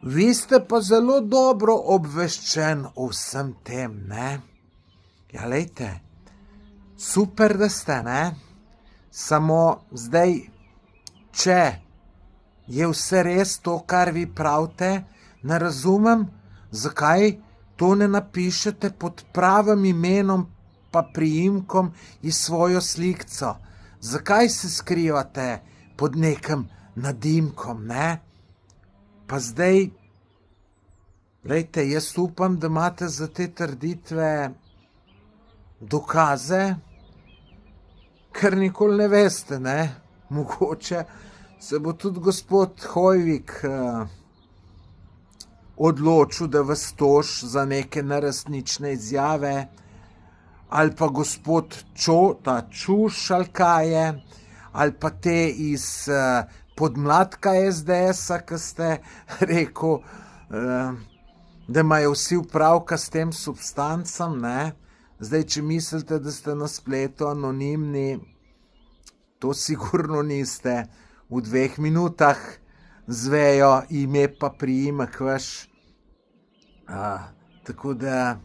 vi ste pa zelo dobro obveščen o vsem tem, ne? Ja, lejte, super, da ste, ne? Samo zdaj, če je vse res to, kar vi pravite, ne razumem, zakaj to ne napišete pod pravim imenom pa priimkom in svojo slikco. Zakaj se skrivate pod nekim nadimkom, ne? Pa zdaj, glejte, jaz upam, da imate za te trditve dokaze, ker nikoli ne veste, ne? Mogoče se bo tudi gospod Hoivik odločil, da vas toži za neke neresnične izjave, ali pa gospod Čuš, ali kaj je, ali pa te iz podmladka SDS-a, ki ste rekel, da imajo vsi upravka s tem substancam, ne? Zdaj, če mislite, da ste na spletu anonimni, to sigurno niste. V 2 minutah zvejo ime pa priimek vaš. Tako da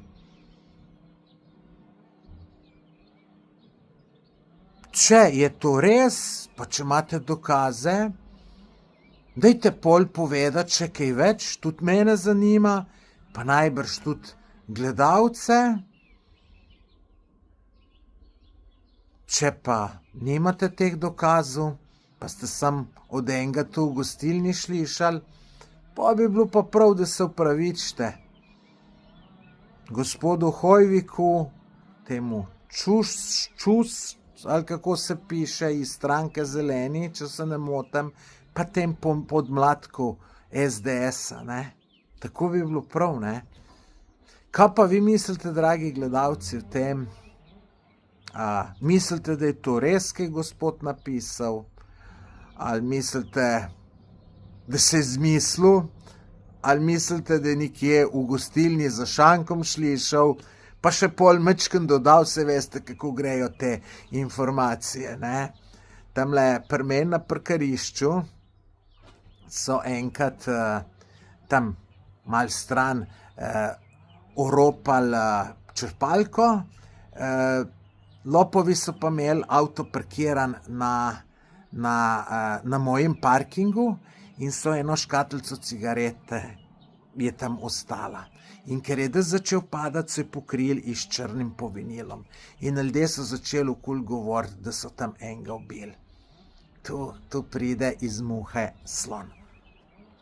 če je to res, pa če imate dokaze, dajte pol povedati še kaj več, tudi mene zanima, pa najbrž tudi gledalce. Če pa nimate teh dokazov, pa ste sam od enega tu v gostilni slišali, pa bi bilo pa prav, da se opravičite gospodu Hoiviku, temu Čus, ali kako se piše, iz stranke Zeleni, če se ne motim, pa tem podmladku SDS-a, ne. Tako bi bilo prav, ne. Kaj pa vi mislite, dragi gledalci, o tem? Mislite, da je to res, kaj gospod napisal? Ali mislite, da se je zmislil? Ali mislite, da je nekje v gostilni za šankom slišal, pa še pol mečken dodal, se veste, kako grejo te informacije, ne? Tamle pri meni na parkirišču so enkrat tam malo stran oropali črpalko, lopovi so pa imeli avto parkiran na mojem parkingu in so eno škatlico cigarete je tam ostala. In ker je dež začel padati, so je pokrili s črnim povinilom. In ljudje so začeli okoli govoriti, da so tam enega ubili. Tu pride iz muhe slon.